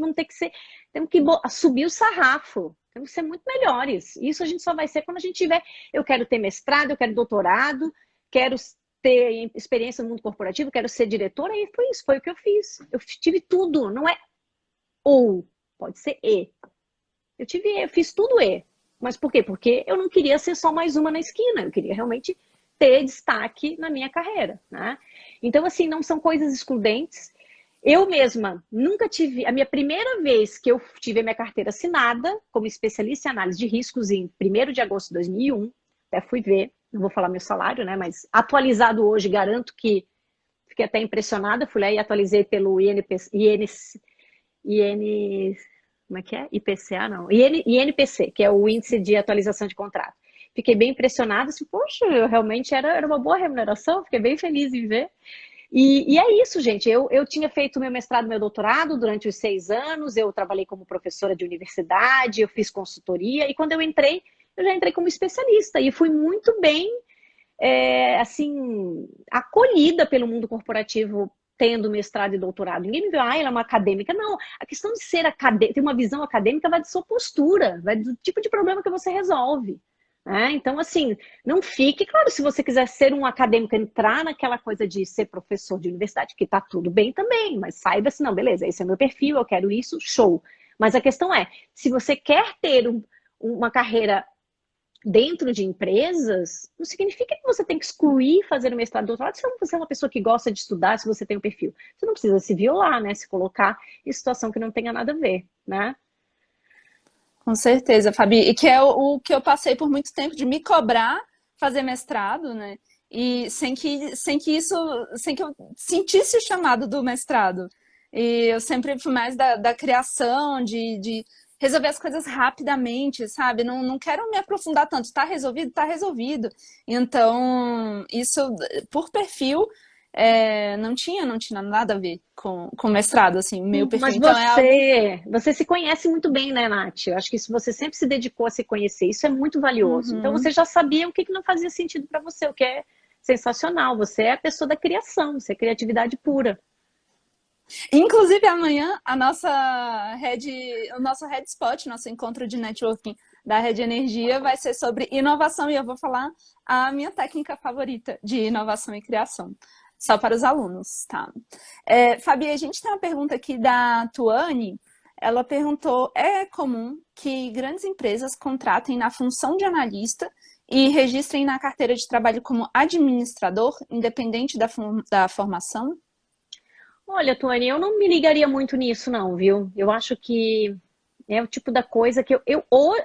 temos que subir o sarrafo. Temos que ser muito melhores. Isso a gente só vai ser quando a gente tiver. Eu quero ter mestrado, eu quero doutorado, quero ter experiência no mundo corporativo, quero ser diretora, e foi isso, foi o que eu fiz. Eu tive tudo, não é ou, pode ser e. Eu fiz tudo e. Mas por quê? Porque eu não queria ser só mais uma na esquina, eu queria realmente ter destaque na minha carreira, né? Então, assim, não são coisas excludentes. Eu mesma nunca tive... A minha primeira vez que eu tive a minha carteira assinada como especialista em análise de riscos em 1º de agosto de 2001, até fui ver, não vou falar meu salário, né? Mas atualizado hoje, garanto que fiquei até impressionada. Fui lá e atualizei pelo como é que é? IPCA, não. INPC, que é o Índice de Atualização de Contrato. Fiquei bem impressionada. Assim, poxa, realmente era uma boa remuneração. Fiquei bem feliz em ver. E é isso, gente. Eu tinha feito meu mestrado, meu doutorado durante os 6 anos. Eu trabalhei como professora de universidade, eu fiz consultoria. E quando eu já entrei como especialista. E fui muito bem, assim, acolhida pelo mundo corporativo, tendo mestrado e doutorado. Ninguém me viu, ela é uma acadêmica. Não, a questão de ser acadêmica, ter uma visão acadêmica vai de sua postura, vai do tipo de problema que você resolve. Então, assim, não fique... Claro, se você quiser ser um acadêmico, entrar naquela coisa de ser professor de universidade, que tá tudo bem também, mas saiba assim, não, beleza, esse é meu perfil, eu quero isso, show. Mas a questão é, se você quer ter uma carreira dentro de empresas, não significa que você tem que excluir fazer o mestrado e doutorado se você é uma pessoa que gosta de estudar, se você tem um perfil. Você não precisa se violar, né? Se colocar em situação que não tenha nada a ver, né? Com certeza, Fabi. E que é o que eu passei por muito tempo de me cobrar fazer mestrado, né? E sem que eu sentisse o chamado do mestrado. E eu sempre fui mais da criação, de resolver as coisas rapidamente, sabe? Não quero me aprofundar tanto. Tá resolvido? Tá resolvido. Então, isso, por perfil, não tinha nada a ver com mestrado, assim, o meu perfil. Mas Então, você se conhece muito bem, né, Nath? Eu acho que você sempre se dedicou a se conhecer. Isso é muito valioso. Então, você já sabia o que não fazia sentido para você, o que é sensacional. Você é a pessoa da criação, você é criatividade pura. Inclusive, amanhã, o nosso Red Spot, nosso encontro de networking da Rede Energia vai ser sobre inovação e eu vou falar a minha técnica favorita de inovação e criação, só para os alunos, tá? Fabi, a gente tem uma pergunta aqui da Tuane. Ela perguntou, é comum que grandes empresas contratem na função de analista e registrem na carteira de trabalho como administrador, independente da formação? Olha, Tuane, eu não me ligaria muito nisso, não, viu? Eu acho que é o tipo da coisa que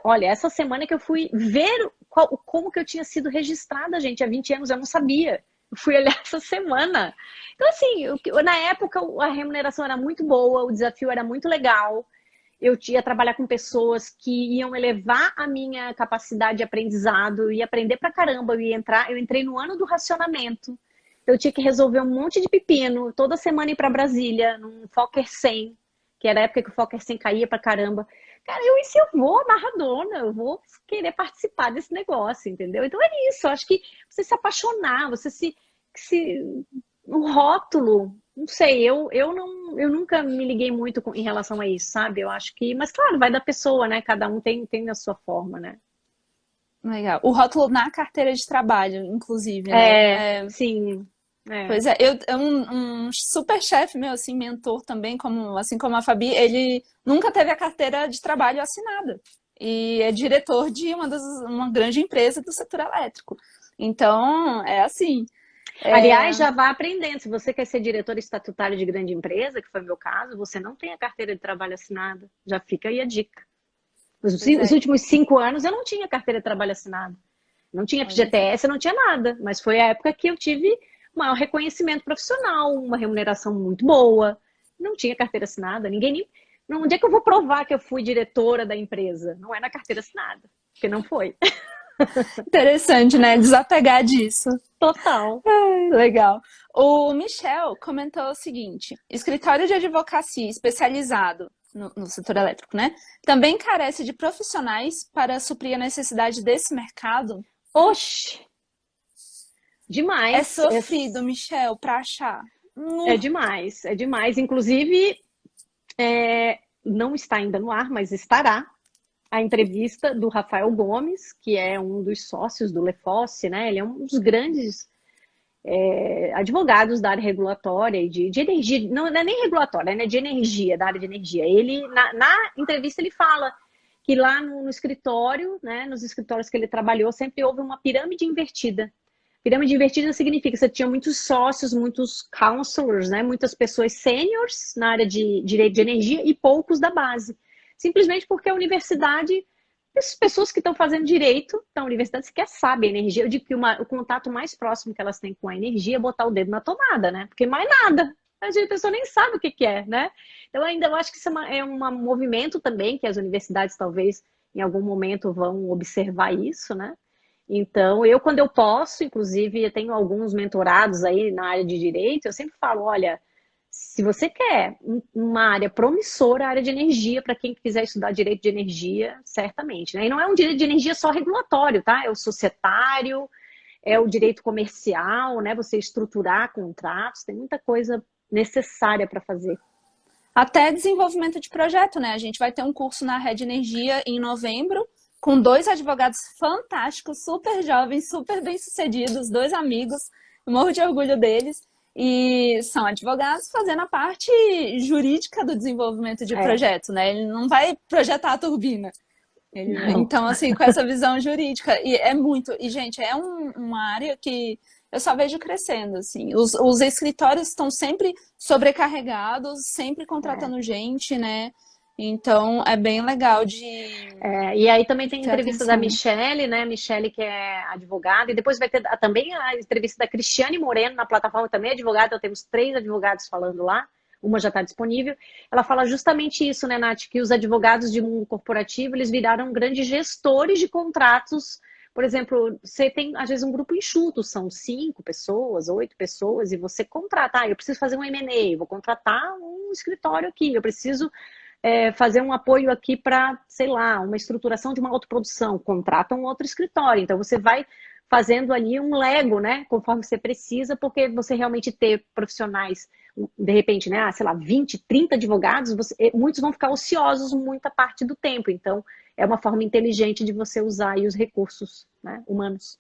olha, essa semana que eu fui ver como que eu tinha sido registrada, gente, há 20 anos, eu não sabia. Eu fui olhar essa semana. Então, assim, na época a remuneração era muito boa, o desafio era muito legal. Eu ia trabalhar com pessoas que iam elevar a minha capacidade de aprendizado, eu ia aprender pra caramba, eu entrei no ano do racionamento. Eu tinha que resolver um monte de pepino, toda semana ir para Brasília, num Fokker 100, que era a época que o Fokker 100 caía pra caramba. Cara, se eu vou amarradona, eu vou querer participar desse negócio, entendeu? Então é isso, eu acho que você se apaixonar, o rótulo, não sei, eu nunca me liguei muito em relação a isso, sabe? Eu acho que, mas claro, vai da pessoa, né? Cada um tem a sua forma, né? Legal. O rótulo na carteira de trabalho, inclusive, né? Sim. Pois é, um super chefe meu, assim, mentor também, assim como a Fabi, ele nunca teve a carteira de trabalho assinada. E é diretor de uma grande empresa do setor elétrico. Então, é assim. Aliás, já vá aprendendo. Se você quer ser diretor estatutário de grande empresa, que foi o meu caso, você não tem a carteira de trabalho assinada. Já fica aí a dica. Os últimos 5 anos eu não tinha carteira de trabalho assinada. Não tinha FGTS, não tinha nada. Mas foi a época que eu tive maior reconhecimento profissional, uma remuneração muito boa. Não tinha carteira assinada. Onde é que eu vou provar que eu fui diretora da empresa? Não é na carteira assinada, porque não foi. Interessante, né? Desapegar disso. Total. Legal. O Michel comentou o seguinte: escritório de advocacia especializado no setor elétrico, né? Também carece de profissionais para suprir a necessidade desse mercado? Oxe! Demais. É sofrido, Michel, para achar. É demais, é demais. Inclusive, não está ainda no ar, mas estará a entrevista do Rafael Gomes, que é um dos sócios do Lefosse, né? Ele é um dos grandes advogados da área regulatória e de energia, não é nem regulatória, né? De energia, da área de energia. Ele, na entrevista, ele fala que lá no escritório, né? Nos escritórios que ele trabalhou, sempre houve uma pirâmide invertida. Pirâmide invertida significa que você tinha muitos sócios, muitos counselors, né? Muitas pessoas seniors na área de direito de energia e poucos da base. Simplesmente porque a universidade, as pessoas que estão fazendo direito da universidade sequer sabem a energia. Eu digo que o contato mais próximo que elas têm com a energia é botar o dedo na tomada, né? Porque mais nada. A pessoa nem sabe o que é, né? Então, eu acho que isso é um movimento também, que as universidades talvez em algum momento vão observar isso, né? Então, quando eu posso, inclusive, eu tenho alguns mentorados aí na área de direito, eu sempre falo, olha, se você quer uma área promissora, a área de energia, para quem quiser estudar direito de energia, certamente, né? E não é um direito de energia só regulatório, tá? É o societário, é o direito comercial, né? Você estruturar contratos, tem muita coisa necessária para fazer. Até desenvolvimento de projeto, né? A gente vai ter um curso na Rede Energia em novembro, com 2 advogados fantásticos, super jovens, super bem-sucedidos, 2 amigos, morro de orgulho deles, e são advogados fazendo a parte jurídica do desenvolvimento de projeto, né? Ele não vai projetar a turbina. Então, assim, com essa visão jurídica, e gente, é uma área que eu só vejo crescendo, assim. Os escritórios estão sempre sobrecarregados, sempre contratando gente, né? Então, é bem legal e aí também tem a entrevista da Michele, né? Michele, que é advogada, e depois vai ter também a entrevista da Cristiane Moreno na plataforma, também é advogada, então temos 3 advogados falando lá, uma já está disponível. Ela fala justamente isso, né, Nath? Que os advogados de mundo corporativo, eles viraram grandes gestores de contratos. Por exemplo, você tem, às vezes, um grupo enxuto, são 5 pessoas, 8 pessoas, e você contrata, eu preciso fazer um M&A, vou contratar um escritório aqui, eu preciso fazer um apoio aqui para, sei lá, uma estruturação de uma autoprodução, contrata um outro escritório. Então, você vai fazendo ali um Lego, né, conforme você precisa, porque você realmente ter profissionais de repente, né, sei lá, 20, 30 advogados, muitos vão ficar ociosos muita parte do tempo. Então, é uma forma inteligente de você usar aí os recursos, né, humanos.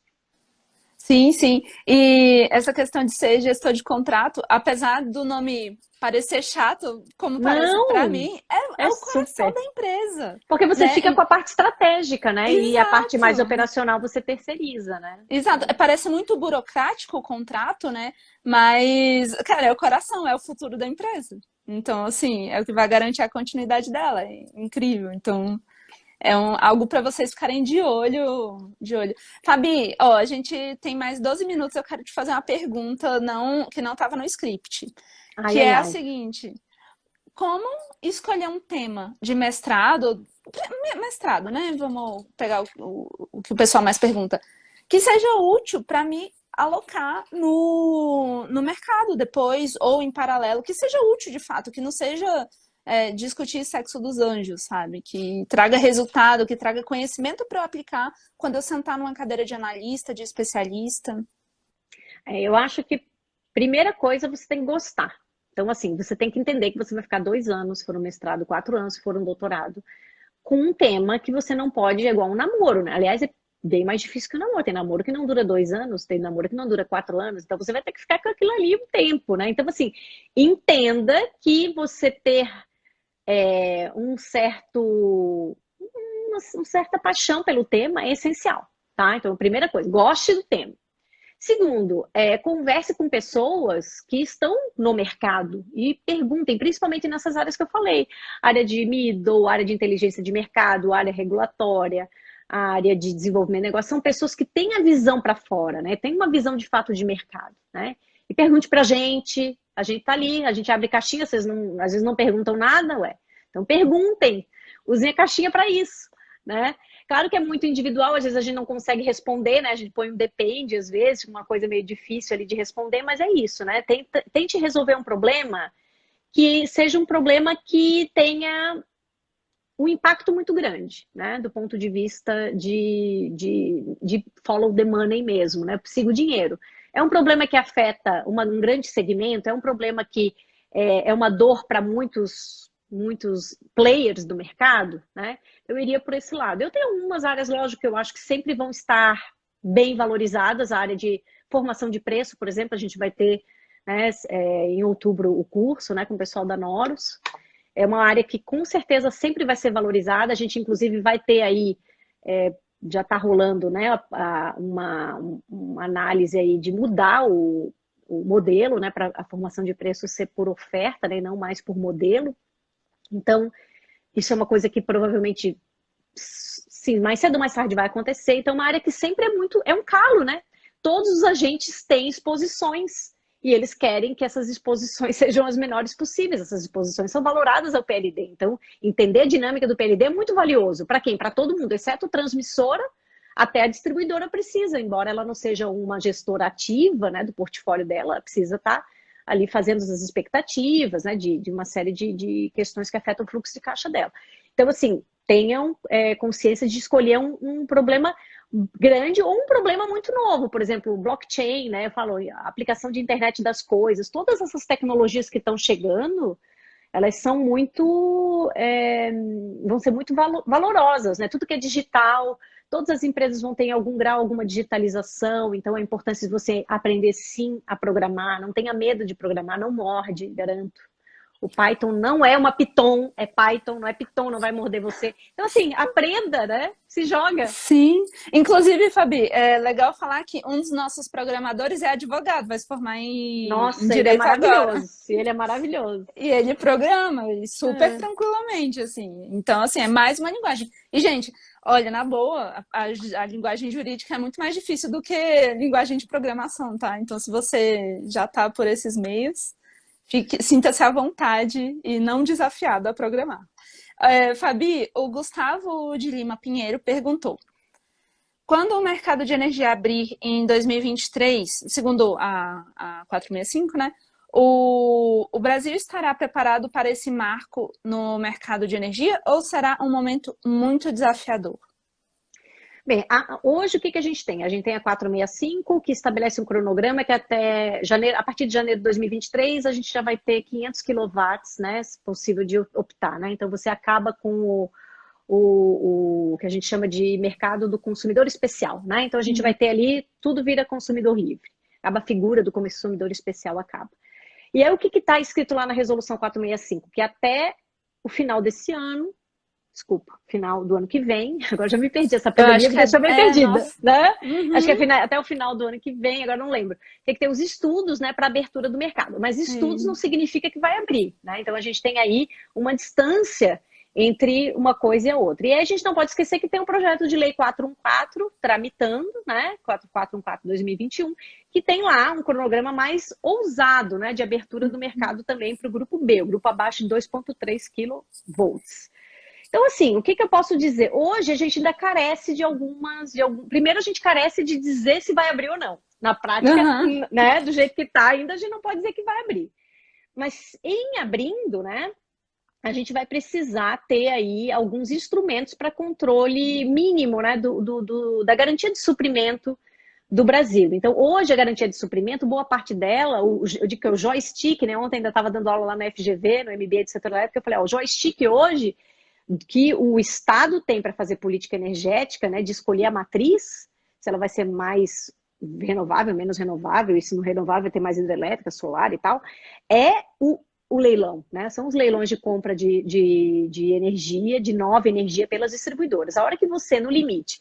Sim, sim. E essa questão de ser gestor de contrato, apesar do nome parecer chato, como parece para Não, mim, é é o coração super. da empresa, Porque você né? fica com a parte estratégica, né? E a parte mais Exato. operacional você terceiriza, né? Exato. Parece muito burocrático o contrato, né? Mas, cara, é o coração, é o futuro da empresa. Então, assim, é o que vai garantir a continuidade dela. É incrível. Então, é algo para vocês ficarem de olho, de olho. Fabi, ó, a gente tem mais 12 minutos, eu quero te fazer uma pergunta que não estava no script, Ai, que ai, é a ai. seguinte: como escolher um tema de mestrado, mestrado, né? Vamos pegar o que o pessoal mais pergunta, que seja útil para me alocar no mercado depois ou em paralelo, que seja útil de fato, que não seja discutir sexo dos anjos, sabe? Que traga resultado, que traga conhecimento para eu aplicar quando eu sentar numa cadeira de analista, de especialista. Eu acho que, primeira coisa, você tem que gostar. Então, assim, você tem que entender que você vai ficar 2 anos, se for um mestrado, 4 anos, se for um doutorado, com um tema que você não pode, é igual um namoro, né? Aliás, é bem mais difícil que o namoro. Tem namoro que não dura 2 anos, tem namoro que não dura 4 anos, então você vai ter que ficar com aquilo ali um tempo, né? Então, assim, entenda que você ter um certo, uma certa paixão pelo tema é essencial, tá? Então, primeira coisa, goste do tema. Segundo, converse com pessoas que estão no mercado e perguntem, principalmente nessas áreas que eu falei, área de middle, área de inteligência de mercado, área regulatória, área de desenvolvimento de negócio, são pessoas que têm a visão para fora, né? Tem uma visão de fato de mercado, né? E pergunte para a gente tá ali, a gente abre caixinha, vocês não, às vezes não perguntam nada, ué. Então perguntem, usem a caixinha para isso, né? Claro que é muito individual, às vezes a gente não consegue responder, né? A gente põe um depende, às vezes, uma coisa meio difícil ali de responder, mas é isso, né? Tente resolver um problema que seja um problema que tenha um impacto muito grande, né? Do ponto de vista de follow the money mesmo, né? Siga o dinheiro. É um problema que afeta um grande segmento, é um problema que é uma dor para muitos players do mercado, né? Eu iria por esse lado. Eu tenho algumas áreas, lógico, que eu acho que sempre vão estar bem valorizadas. A área de formação de preço, por exemplo, a gente vai ter, né, em outubro o curso, né, com o pessoal da Noros. É uma área que com certeza sempre vai ser valorizada. A gente, inclusive, vai ter aí, já está rolando, né, uma análise aí de mudar o modelo, né, para a formação de preço ser por oferta, né, e não mais por modelo. Então, isso é uma coisa que provavelmente, sim, mais cedo ou mais tarde vai acontecer. Então, é uma área que sempre é um calo, né? Todos os agentes têm exposições e eles querem que essas exposições sejam as menores possíveis. Essas exposições são valoradas ao PLD. Então, entender a dinâmica do PLD é muito valioso. Para quem? Para todo mundo, exceto a transmissora, até a distribuidora precisa, embora ela não seja uma gestora ativa, né, do portfólio dela, ela precisa estar ali fazendo as expectativas, né, de uma série de questões que afetam o fluxo de caixa dela. Então, assim, tenham consciência de escolher um problema grande ou um problema muito novo, por exemplo, blockchain, né? Eu falo, a aplicação de internet das coisas, todas essas tecnologias que estão chegando, elas são vão ser muito valorosas, né? Tudo que é digital, todas as empresas vão ter em algum grau alguma digitalização, então a importância de você aprender sim a programar, não tenha medo de programar, não morde, garanto. O Python não é uma Python, é Python, não é Python, não vai morder você. Então, assim, aprenda, né? Se joga. Sim. Inclusive, Fabi, é legal falar que um dos nossos programadores é advogado, vai se formar em Nossa, ele é direito agora. maravilhoso. Ele é maravilhoso. E ele programa super É. tranquilamente, assim. Então, assim, é mais uma linguagem. E, gente, olha, na boa, a linguagem jurídica é muito mais difícil do que linguagem de programação, tá? Então, se você já tá por esses meios, sinta-se à vontade e não desafiado a programar. Fabi, o Gustavo de Lima Pinheiro perguntou: quando o mercado de energia abrir em 2023, segundo a 465, né? O Brasil estará preparado para esse marco no mercado de energia ou será um momento muito desafiador? Bem, hoje o que a gente tem? A gente tem a 465, que estabelece um cronograma que até janeiro, a partir de janeiro de 2023, a gente já vai ter 500 quilowatts, né, possível de optar, né? Então você acaba com o que a gente chama de mercado do consumidor especial, né? Então a gente vai ter ali, tudo vira consumidor livre. A figura do consumidor especial acaba. E aí o que está escrito lá na resolução 465? Que até o final desse ano, desculpa, final do ano que vem, agora já me perdi, essa Eu pandemia acho me que é, deixou bem é, perdida, nossa. né? Acho que Uhum. é até o final do ano que vem, agora não lembro. Tem que ter os estudos, né, para abertura do mercado, mas estudos não Sim. significa que vai abrir, né? Então a gente tem aí uma distância entre uma coisa e a outra. E aí a gente não pode esquecer que tem um projeto de lei 414 tramitando, né, 4414/2021, que tem lá um cronograma mais ousado, né, de abertura do mercado também para o grupo B, o grupo abaixo de 2,3 kV. Então, assim, o que eu posso dizer? Hoje a gente ainda carece de algumas. Primeiro, a gente carece de dizer se vai abrir ou não. Na prática, Uhum. né, do jeito que está, ainda a gente não pode dizer que vai abrir. Mas em abrindo, né, a gente vai precisar ter aí alguns instrumentos para controle mínimo, né, da garantia de suprimento do Brasil. Então, hoje a garantia de suprimento, boa parte dela, eu digo que é o joystick, né? Ontem ainda estava dando aula lá na FGV, no MBA de setor elétrico, eu falei, ó, o joystick hoje que o Estado tem para fazer política energética, né, de escolher a matriz, se ela vai ser mais renovável, menos renovável, e se não renovável ter mais hidrelétrica, solar e tal, é o leilão, né? São os leilões de compra de energia, de nova energia pelas distribuidoras. A hora que você, no limite,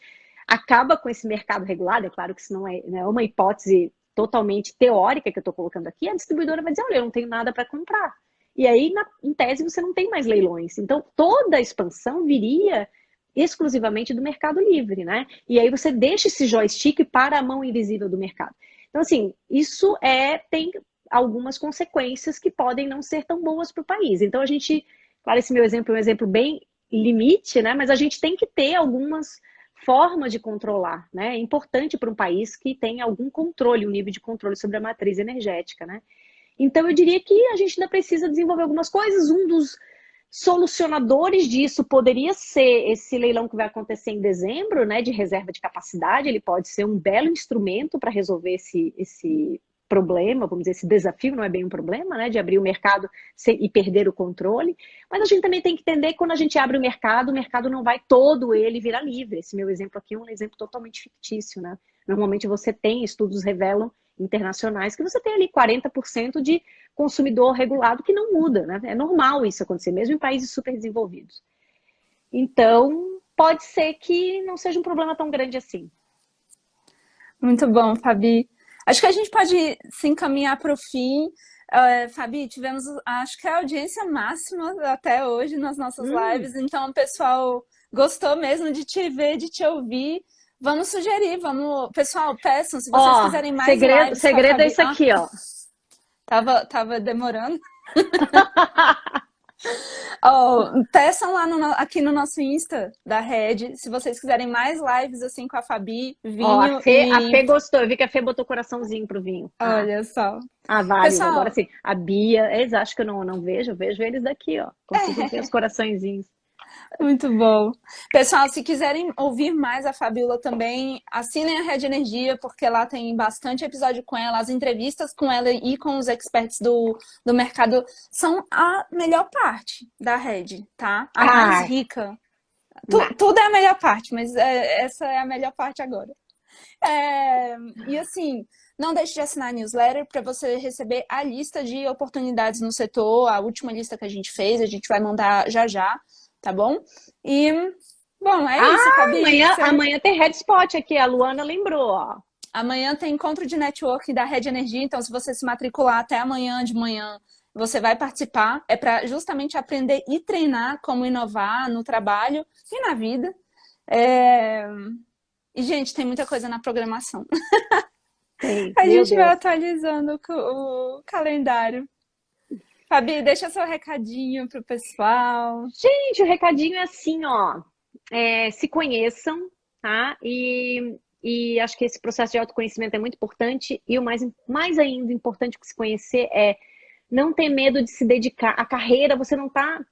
acaba com esse mercado regulado, é claro que isso não é, né, uma hipótese totalmente teórica que eu estou colocando aqui, a distribuidora vai dizer, olha, eu não tenho nada para comprar. E aí, em tese, você não tem mais leilões. Então, toda a expansão viria exclusivamente do mercado livre, né? E aí você deixa esse joystick para a mão invisível do mercado. Então, assim, isso tem algumas consequências que podem não ser tão boas para o país. Então, a gente, claro, esse meu exemplo é um exemplo bem limite, né? Mas a gente tem que ter algumas formas de controlar, né? É importante para um país que tenha algum controle, um nível de controle sobre a matriz energética, né? Então, eu diria que a gente ainda precisa desenvolver algumas coisas. Um dos solucionadores disso poderia ser esse leilão que vai acontecer em dezembro, né, de reserva de capacidade. Ele pode ser um belo instrumento para resolver esse problema, vamos dizer, esse desafio, não é bem um problema, né, de abrir o mercado e perder o controle. Mas a gente também tem que entender que quando a gente abre o mercado não vai todo ele virar livre. Esse meu exemplo aqui é um exemplo totalmente fictício, né? Normalmente você tem, estudos revelam internacionais, que você tem ali 40% de consumidor regulado que não muda, né? É normal isso acontecer, mesmo em países super desenvolvidos. Então, pode ser que não seja um problema tão grande assim. Muito bom, Fabi. Acho que a gente pode se encaminhar para o fim. Fabi, tivemos, acho que a audiência máxima até hoje nas nossas lives, então o pessoal gostou mesmo de te ver, de te ouvir. Vamos sugerir, vamos. Pessoal, peçam, se vocês Ó, quiserem mais segredo, lives com a segredo é Fabi. isso aqui, ó. Tava demorando. Oh, peçam lá aqui no nosso Insta da Red, se vocês quiserem mais lives assim com a Fabi, Ó, vinho A e. Fê gostou. Eu vi que a Fê botou coraçãozinho pro vinho. Olha só. Válido. Agora Pessoal, sim, a Bia, eles acham que eu não vejo, eu vejo eles daqui, ó. Consigo ver os coraçõezinhos. muito bom. Pessoal, se quiserem ouvir mais a Fabiola também, assinem a Red Energia, porque lá tem bastante episódio com ela, as entrevistas com ela e com os experts do mercado são a melhor parte da Red, tá? A mais Ai, rica. não. Tudo é a melhor parte, mas essa é a melhor parte agora. E assim, não deixe de assinar a newsletter para você receber a lista de oportunidades no setor, a última lista que a gente fez, a gente vai mandar já já, tá bom? E, bom, é isso, Fabi. Amanhã tem Red Spot aqui, a Luana lembrou, ó. Amanhã tem encontro de networking da Red Energia, então se você se matricular até amanhã de manhã, você vai participar. É para justamente aprender e treinar como inovar no trabalho e na vida. E, gente, tem muita coisa na programação. Tem, A meu gente vai Deus. atualizando o calendário. Fabi, deixa seu recadinho pro pessoal. Gente, o recadinho é assim, ó. Se conheçam, tá? E acho que esse processo de autoconhecimento é muito importante. E o mais ainda importante que se conhecer é não ter medo de se dedicar. A carreira, você não tá.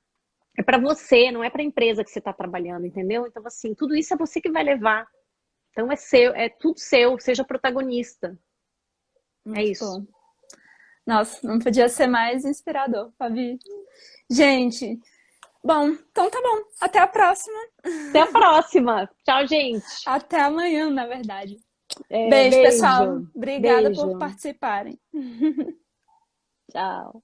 É para você, não é para a empresa que você está trabalhando, entendeu? Então, assim, tudo isso é você que vai levar. Então é tudo seu, seja protagonista. Muito É isso. bom. Nossa, não podia ser mais inspirador, Fabi. Gente, bom, então tá bom. Até a próxima. Até a próxima. Tchau, gente. Até amanhã, na verdade. É, Beijo, pessoal. beijo. Obrigada por Beijo. participarem. Tchau.